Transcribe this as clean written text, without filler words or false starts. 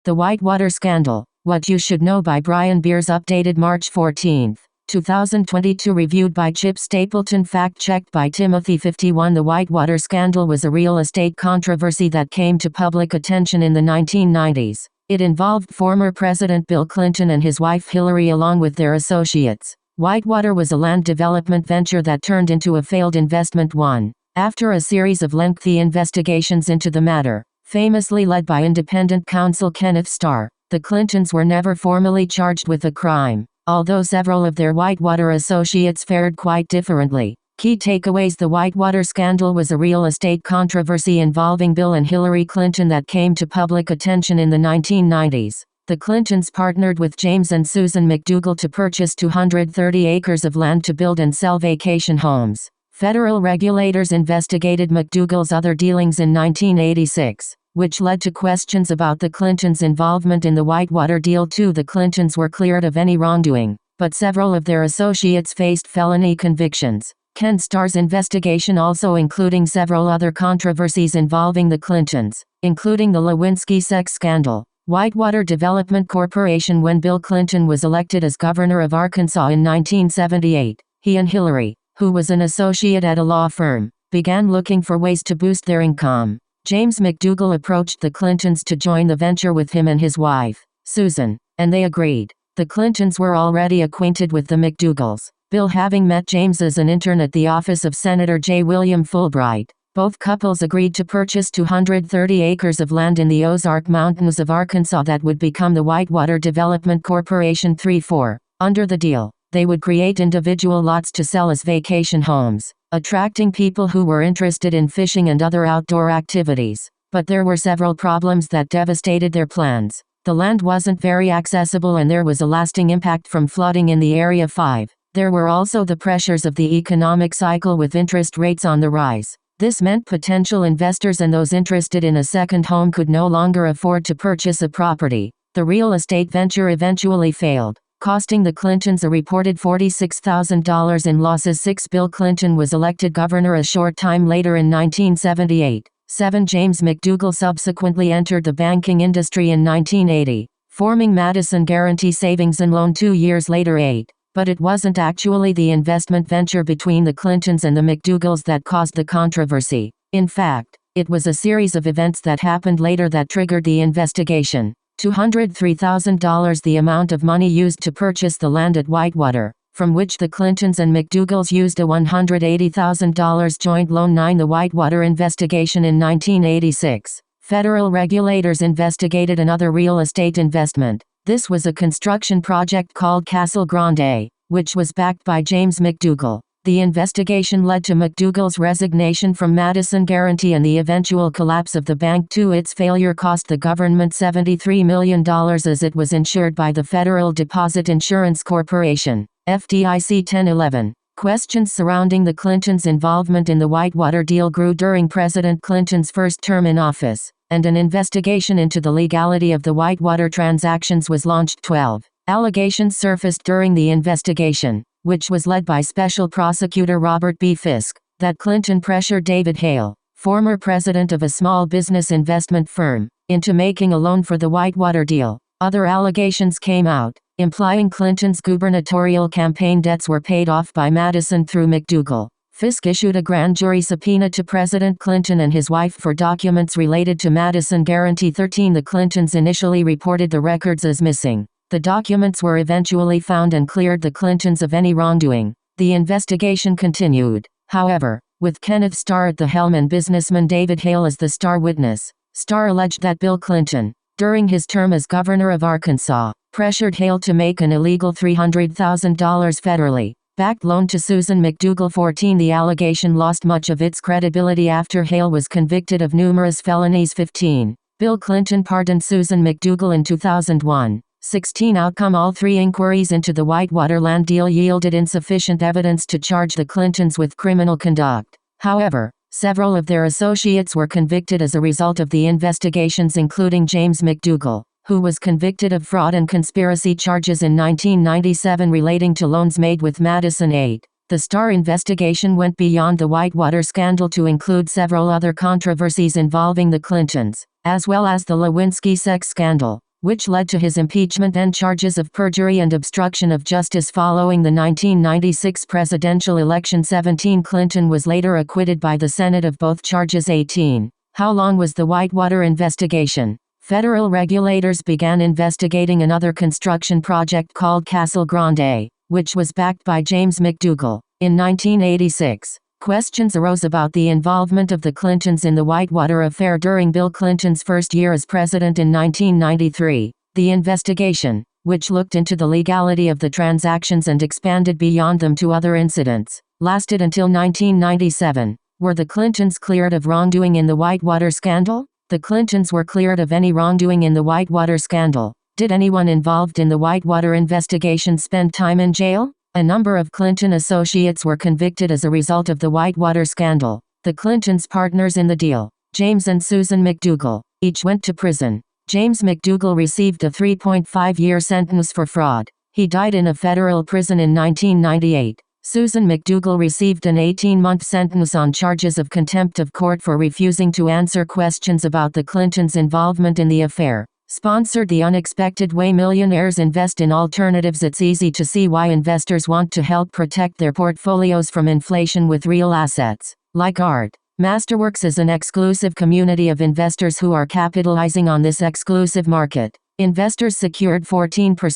The Whitewater Scandal, What You Should Know by Brian Beers, updated March 14, 2022, reviewed by Chip Stapleton, fact-checked by Timothy 51. The Whitewater Scandal was a real estate controversy that came to public attention in the 1990s. It involved former President Bill Clinton and his wife Hillary along with their associates. Whitewater was a land development venture that turned into a failed investment one. After a series of lengthy investigations into the matter, famously led by independent counsel Kenneth Starr, the Clintons were never formally charged with a crime, although several of their Whitewater associates fared quite differently. Key takeaways: the Whitewater Scandal was a real estate controversy involving Bill and Hillary Clinton that came to public attention in the 1990s. The Clintons partnered with James and Susan McDougal to purchase 230 acres of land to build and sell vacation homes. Federal regulators investigated McDougal's other dealings in 1986, which led to questions about the Clintons' involvement in the Whitewater deal too. The Clintons were cleared of any wrongdoing, but several of their associates faced felony convictions. Ken Starr's investigation also including several other controversies involving the Clintons, including the Lewinsky sex scandal. Whitewater Development Corporation. When Bill Clinton was elected as governor of Arkansas in 1978, he and Hillary, who was an associate at a law firm, began looking for ways to boost their income. James McDougal approached the Clintons to join the venture with him and his wife, Susan, and they agreed. The Clintons were already acquainted with the McDougals, Bill having met James as an intern at the office of Senator J. William Fulbright. Both couples agreed to purchase 230 acres of land in the Ozark Mountains of Arkansas that would become the Whitewater Development Corporation 3-4. Under the deal, they would create individual lots to sell as vacation homes, attracting people who were interested in fishing and other outdoor activities. But there were several problems that devastated their plans. The land wasn't very accessible and there was a lasting impact from flooding in the area. 5. There were also the pressures of the economic cycle with interest rates on the rise. This meant potential investors and those interested in a second home could no longer afford to purchase a property. The real estate venture eventually failed, costing the Clintons a reported $46,000 in losses. 6. Bill Clinton was elected governor a short time later in 1978. 7. James McDougal subsequently entered the banking industry in 1980, forming Madison Guaranty Savings and Loan 2 years later. 8. But it wasn't actually the investment venture between the Clintons and the McDougals that caused the controversy. In fact, it was a series of events that happened later that triggered the investigation. $203,000, the amount of money used to purchase the land at Whitewater, from which the Clintons and McDougals used a $180,000 joint loan. 9. The Whitewater investigation. In 1986, federal regulators investigated another real estate investment. This was a construction project called Castle Grande, which was backed by James McDougal. The investigation led to McDougal's resignation from Madison Guaranty and the eventual collapse of the bank too. Its failure cost the government $73 million as it was insured by the Federal Deposit Insurance Corporation, FDIC. 10. 11. Questions surrounding the Clintons' involvement in the Whitewater deal grew during President Clinton's first term in office, and an investigation into the legality of the Whitewater transactions was launched. 12. Allegations surfaced during the investigation, which was led by Special Prosecutor Robert B. Fisk, that Clinton pressured David Hale, former president of a small business investment firm, into making a loan for the Whitewater deal. Other allegations came out, implying Clinton's gubernatorial campaign debts were paid off by Madison through McDougal. Fisk issued a grand jury subpoena to President Clinton and his wife for documents related to Madison Guaranty. 13. The Clintons initially reported the records as missing. The documents were eventually found and cleared the Clintons of any wrongdoing. The investigation continued, however, with Kenneth Starr at the helm and businessman David Hale as the star witness. Starr alleged that Bill Clinton, during his term as governor of Arkansas, pressured Hale to make an illegal $300,000 federally backed loan to Susan McDougal. 14. The allegation lost much of its credibility after Hale was convicted of numerous felonies. 15. Bill Clinton pardoned Susan McDougal in 2001. 16. Outcome. All three inquiries into the Whitewater land deal yielded insufficient evidence to charge the Clintons with criminal conduct. However, several of their associates were convicted as a result of the investigations, including James McDougal, who was convicted of fraud and conspiracy charges in 1997 relating to loans made with Madison. 8. The Starr investigation went beyond the Whitewater scandal to include several other controversies involving the Clintons, as well as the Lewinsky sex scandal. which led to his impeachment and charges of perjury and obstruction of justice following the 1996 presidential election. 17 Clinton was later acquitted by the Senate of both charges. 18. How long was the Whitewater investigation? Federal regulators began investigating another construction project called Castle Grande, which was backed by James McDougal. In 1986, questions arose about the involvement of the Clintons in the Whitewater affair during Bill Clinton's first year as president in 1993. The investigation, which looked into the legality of the transactions and expanded beyond them to other incidents, lasted until 1997. Were the Clintons cleared of wrongdoing in the Whitewater scandal? The Clintons were cleared of any wrongdoing in the Whitewater scandal. Did anyone involved in the Whitewater investigation spend time in jail? A number of Clinton associates were convicted as a result of the Whitewater scandal. The Clintons' partners in the deal, James and Susan McDougal, each went to prison. James McDougal received a 3.5-year sentence for fraud. He died in a federal prison in 1998. Susan McDougal received an 18-month sentence on charges of contempt of court for refusing to answer questions about the Clintons' involvement in the affair. Sponsored The Unexpected Way Millionaires Invest in Alternatives. It's easy to see why investors want to help protect their portfolios from inflation with real assets, like art. Masterworks is an exclusive community of investors who are capitalizing on this exclusive market. Investors secured 14%